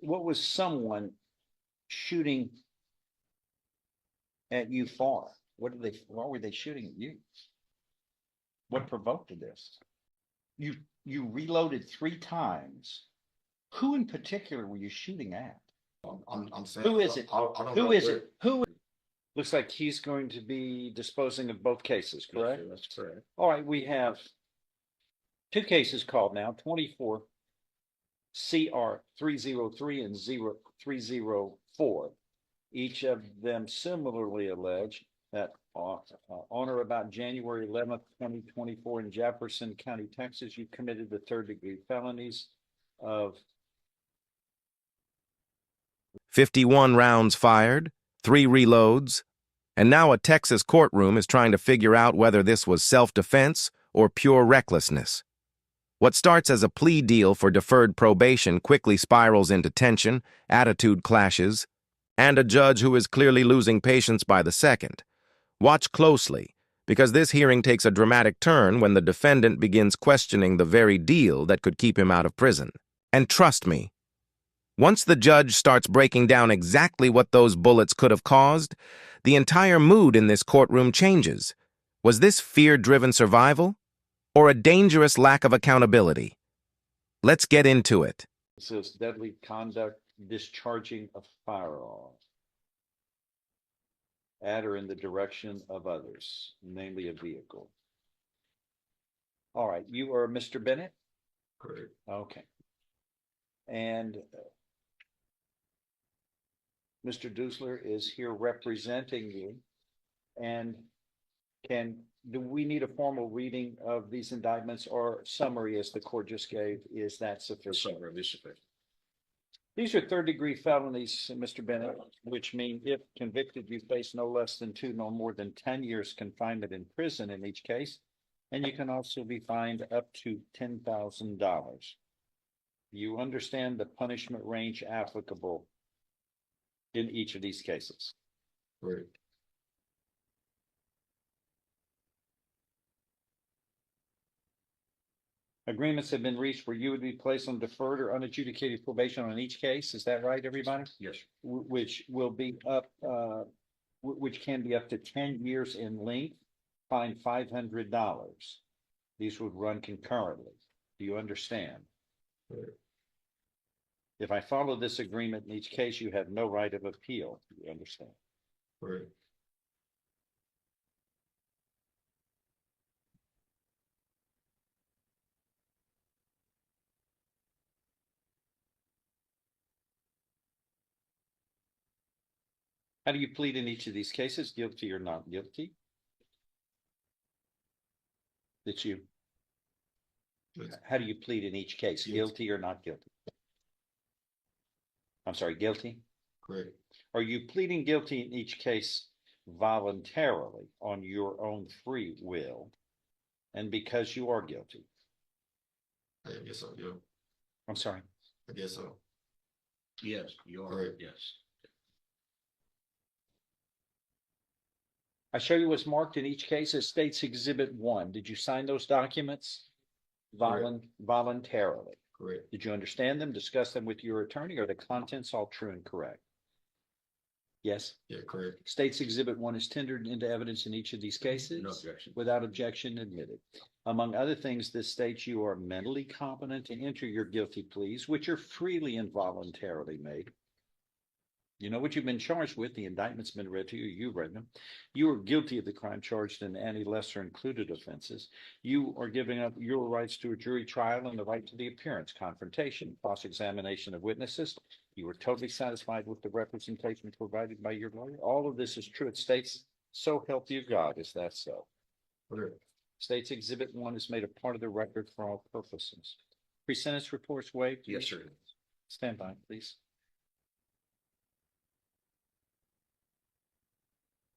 what was someone shooting at you for? Why were they shooting at you? What provoked this? You reloaded 3 times. Who in particular were you shooting at? I'm saying. Who is it? I don't Who know is where- it? Who? Looks like he's going to be disposing of both cases, correct? Yes, sir, that's correct. All right, we have 2 cases called now, 24 CR 303 and 0304. Each of them similarly allege that on or about January 11th, 2024 in Jefferson County, Texas, you committed the 3rd-degree felonies of 51 rounds fired, 3 reloads, and now a Texas courtroom is trying to figure out whether this was self-defense or pure recklessness. What starts as a plea deal for deferred probation quickly spirals into tension, attitude clashes, and a judge who is clearly losing patience by the second. Watch closely, because this hearing takes a dramatic turn when the defendant begins questioning the very deal that could keep him out of prison. And trust me, once the judge starts breaking down exactly what those bullets could have caused, the entire mood in this courtroom changes. Was this fear-driven survival, or a dangerous lack of accountability? Let's get into it. It says deadly conduct, discharging a firearm at or in the direction of others, namely a vehicle. All right, you are Mr. Bennett? Correct. Okay. And Mr. Dusler is here representing you. And do we need a formal reading of these indictments or summary as the court just gave? Is that sufficient? Summary, this is sufficient. These are 3rd-degree felonies, Mr. Bennett, which mean if convicted, you face no less than 2, no more than 10 years confinement in prison in each case. And you can also be fined up to $10,000. You understand the punishment range applicable in each of these cases. Correct. Agreements have been reached where you would be placed on deferred or unadjudicated probation on each case. Is that right, everybody? Yes. Which will be up, which can be up to 10 years in length, fine $500. These would run concurrently. Do you understand? Correct. If I follow this agreement in each case, you have no right of appeal. Do you understand? Correct. How do you plead in each of these cases? Guilty or not guilty? That you. Yes. How do you plead in each case? Guilty. Guilty or not guilty? I'm sorry, guilty? Correct. Are you pleading guilty in each case voluntarily on your own free will and because you are guilty? I guess so, yeah. I'm sorry. I guess so. Yes, you are. Correct. Yes. I show you what's marked in each case as State's Exhibit 1. Did you sign those documents voluntarily? Correct. Did you understand them, discuss them with your attorney? Are the contents all true and correct? Yes. Yeah, correct. State's Exhibit 1 is tendered into evidence in each of these cases. No objection. Without objection admitted. Among other things, this states you are mentally competent to enter your guilty pleas, which are freely and voluntarily made. You know what you've been charged with. The indictment's been read to you. You read them. You are guilty of the crime charged in any lesser included offenses. You are giving up your rights to a jury trial and the right to the appearance, confrontation, cross-examination of witnesses. You were totally satisfied with the representation provided by your lawyer. All of this is true. It states, so help you God. Is that so? Correct. State's Exhibit 1 is made a part of the record for all purposes. Pre-sentence reports waived? Yes, sir. Stand by, please.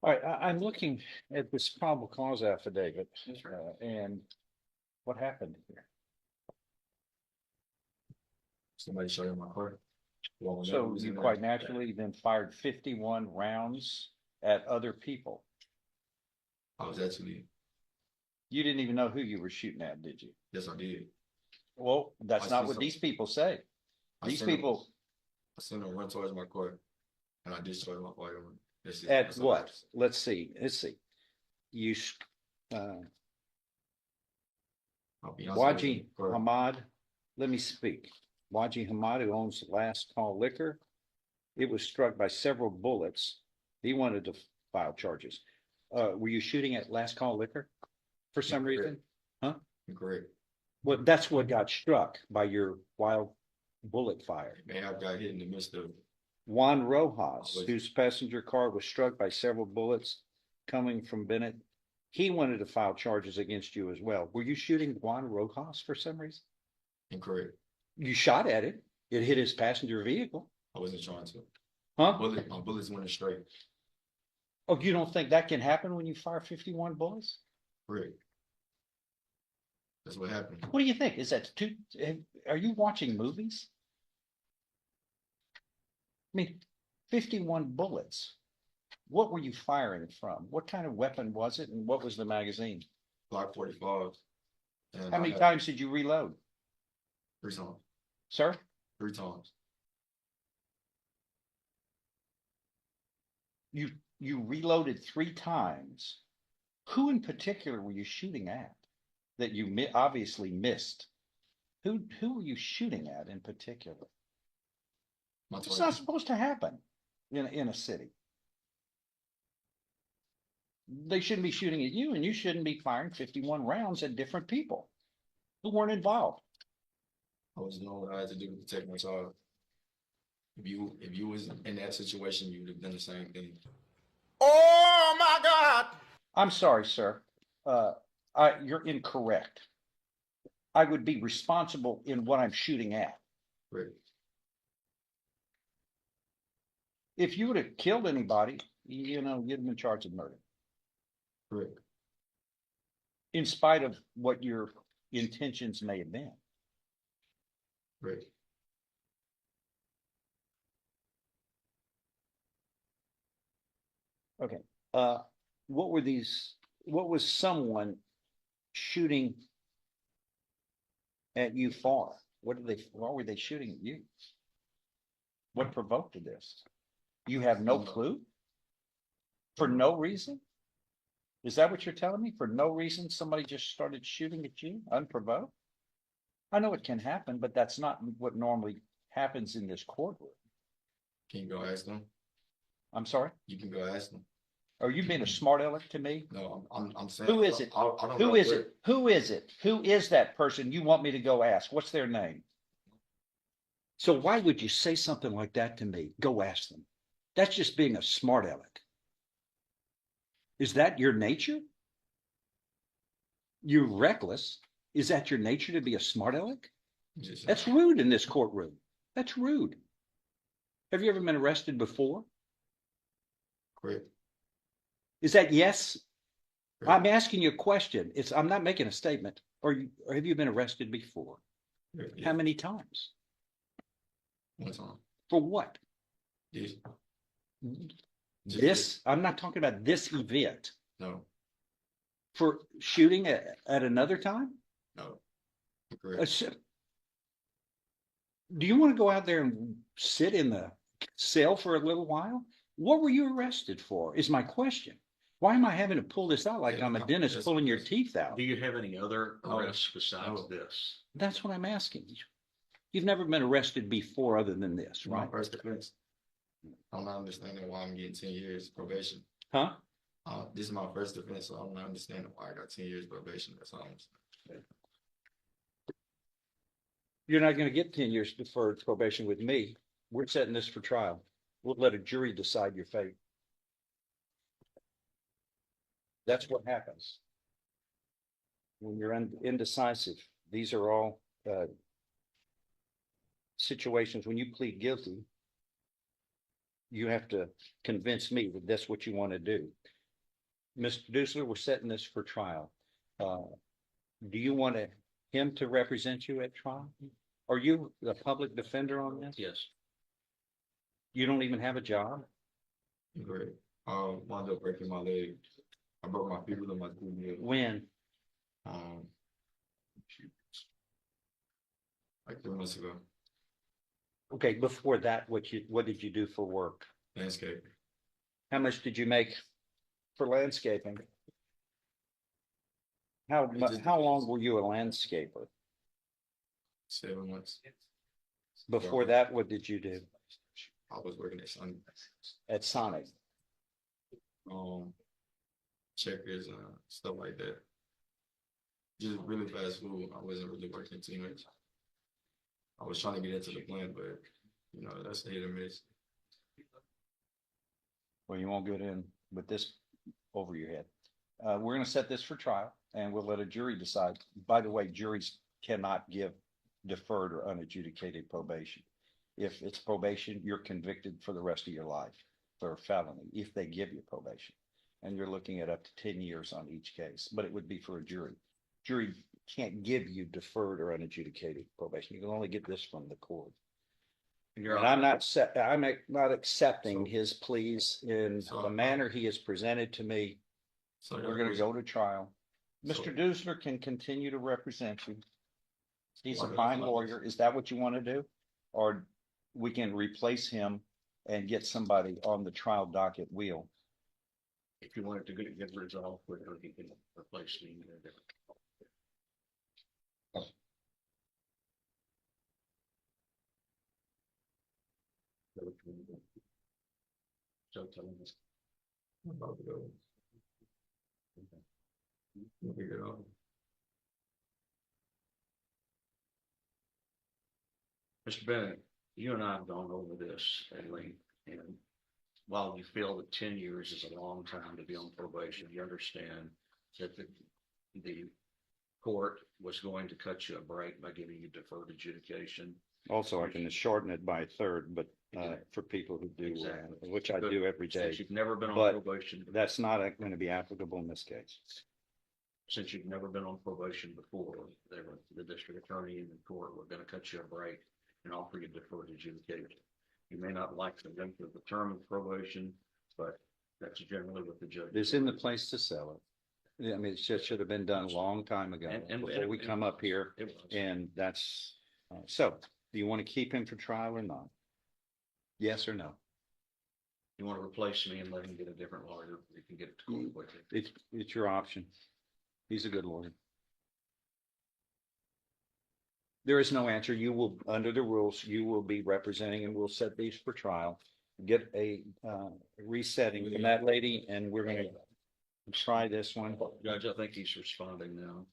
All right, I'm looking at this probable cause affidavit, and what happened here? Somebody show you my car. So you quite naturally then fired 51 rounds at other people. I was actually. You didn't even know who you were shooting at, did you? Yes, I did. Well, that's I not see what some- these people say. I These seen them. people, I seen him run towards my car, and I discharged my firearm. That's it. At That's all I what? just- Let's see. You, I'll be honest with you, Waji car. Hamad, let me speak. Waji Hamad, who owns Last Call Liquor, it was struck by several bullets. He wanted to file charges. Were you shooting at Last Call Liquor for some Correct. reason? Huh? Correct. Well, that's what got struck by your wild bullet fire. May have got hit in the midst of. Juan Rojas, whose passenger car was struck by several bullets coming from Bennett, he wanted to file charges against you as well. Were you shooting Juan Rojas for some reason? Incorrect. You shot at it. It hit his passenger vehicle. I wasn't trying to. Huh? My bullets went straight. Oh, you don't think that can happen when you fire 51 bullets? Correct. That's what happened. What do you think? Is that too, are you watching movies? I mean, 51 bullets. What were you firing from? What kind of weapon was it and what was the magazine? Glock 45. And How many times did you reload, 3 times. sir? 3 times. You reloaded 3 times. Who in particular were you shooting at that you obviously missed? Who were you shooting at in particular? My It's target. not supposed to happen in a city. They shouldn't be shooting at you and you shouldn't be firing 51 rounds at different people who weren't involved. I was doing what I had to do to protect my child. If you was in that situation, you would have done the same thing. Oh my God! I'm sorry, sir. You're incorrect. I would be responsible in what I'm shooting at. Correct. If you would have killed anybody, you'd have been charged with murder. Correct. In spite of what your intentions may have been. Correct. Okay. What was someone shooting at you for? Why were they shooting at you? What provoked this? You have no clue? For no reason? Is that what you're telling me? For no reason, somebody just started shooting at you unprovoked? I know it can happen, but that's not what normally happens in this courtroom. Can you go ask them? I'm sorry? You can go ask them. Are you being a smart aleck to me? No, I'm saying. Who is it? I don't Who know is where- it? Who is it? Who is that person you want me to go ask? What's their name? So why would you say something like that to me? Go ask them. That's just being a smart aleck. Is that your nature? You're reckless. Is that your nature to be a smart aleck? Just- That's rude in this courtroom. That's rude. Have you ever been arrested before? Correct. Is that yes? Correct. I'm asking you a question. I'm not making a statement. Or have you been arrested before? Correct. How many times? One time. For what? This. This, I'm not talking about this event. No. For shooting at another time? No. Uh, Correct. s- Do you want to go out there and sit in the cell for a little while? What were you arrested for is my question. Why am I having to pull this out like Yeah, I'm a no, dentist that's- pulling your that's- teeth out? Do you have any other No, arrests besides no. this? That's what I'm asking you. You've never been arrested before other than this, My right? first offense. I'm not understanding why I'm getting 10 years probation. Huh? This is my first offense, so I'm not understanding why I got 10 years probation. That's all I'm saying. You're not going to get 10 years deferred probation with me. We're setting this for trial. We'll let a jury decide your fate. That's what happens. When you're indecisive, these are all situations when you plead guilty, you have to convince me that that's what you want to do. Mr. Dusler, we're setting this for trial. Do you want him to represent you at trial? Are you the public defender on this? Yes. You don't even have a job? Correct. I wound up breaking my leg. I broke my fibula in my 2 years. When? Like 3 months ago. Okay, before that, what did you do for work? landscape. How much did you make for landscaping? How long were you a landscaper? 7 months. Before that, what did you do I was working at Sun, at Sonic? checkers and stuff like that. Just really fast food. I wasn't really working too much. I was trying to get into the plant, but you know, that's a hit or miss. Well, you won't get in with this over your head. We're gonna set this for trial and we'll let a jury decide. By the way, juries cannot give deferred or unadjudicated probation. If it's probation, you're convicted for the rest of your life for a felony, if they give you probation. And you're looking at up to 10 years on each case, but it would be for a jury. Jury can't give you deferred or unadjudicated probation. You can only get this from the court. And I'm not accepting his pleas in the manner he has presented to me. So We're gonna go to trial. Mr. Dusler can continue to represent you. He's a fine lawyer. Is that what you want to do? Or we can replace him and get somebody on the trial docket wheel? If you wanted to get resolved quicker, you can replace me. So tell us. I'm about to go. We'll figure it out. Mr. Bennett, you and I have gone over this at length, and while you feel that 10 years is a long time to be on probation, you understand that the court was going to cut you a break by giving you deferred adjudication. Also, I can shorten it by a third, but for people who do, Exactly. which I do every day. Since you've never been on But probation, that's not going to be applicable in this case. since you've never been on probation before, the district attorney and the court were going to cut you a break and offer you deferred adjudication. You may not like the length of the term of probation, but that's generally what the judge. It's in the place to sell it. Yeah, I mean, it should have been done a long time ago before we come up here. It was. And that's, so do you want to keep him for trial or not? Yes or no? You want to replace me and let him get a different lawyer, you can get it to court quickly. It's your option. He's a good lawyer. There is no answer. You will, under the rules, you will be representing and we'll set these for trial. Get a resetting from that lady and we're gonna try this one. Judge, I think he's responding now.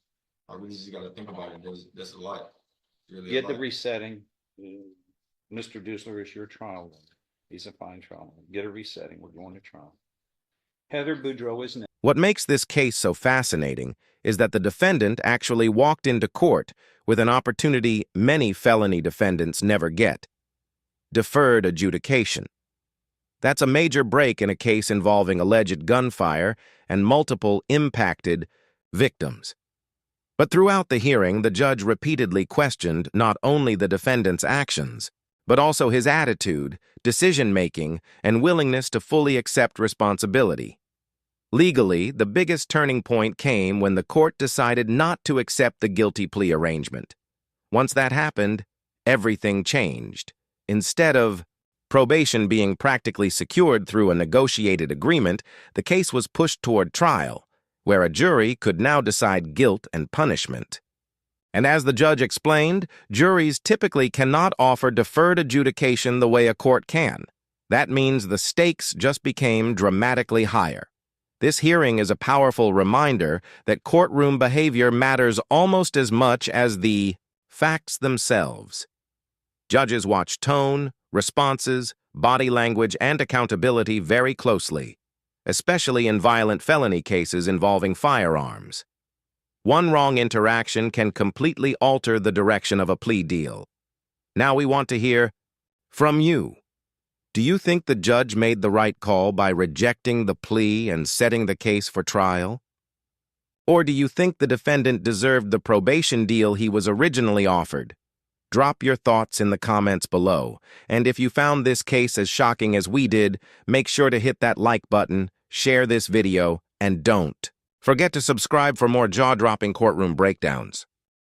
I really just gotta think about it. That's a lot. Really a Get the lot. resetting. Mr. Dusler is your trial lawyer. He's a fine trial lawyer. Get a resetting. We're going to trial. Heather Boudreau is next. What makes this case so fascinating is that the defendant actually walked into court with an opportunity many felony defendants never get: deferred adjudication. That's a major break in a case involving alleged gunfire and multiple impacted victims. But throughout the hearing, the judge repeatedly questioned not only the defendant's actions, but also his attitude, decision-making, and willingness to fully accept responsibility. Legally, the biggest turning point came when the court decided not to accept the guilty plea arrangement. Once that happened, everything changed. Instead of probation being practically secured through a negotiated agreement, the case was pushed toward trial, where a jury could now decide guilt and punishment. And as the judge explained, juries typically cannot offer deferred adjudication the way a court can. That means the stakes just became dramatically higher. This hearing is a powerful reminder that courtroom behavior matters almost as much as the facts themselves. Judges watch tone, responses, body language, and accountability very closely, especially in violent felony cases involving firearms. One wrong interaction can completely alter the direction of a plea deal. Now we want to hear from you. Do you think the judge made the right call by rejecting the plea and setting the case for trial? Or do you think the defendant deserved the probation deal he was originally offered? Drop your thoughts in the comments below, and if you found this case as shocking as we did, make sure to hit that like button, share this video, and don't forget to subscribe for more jaw-dropping courtroom breakdowns.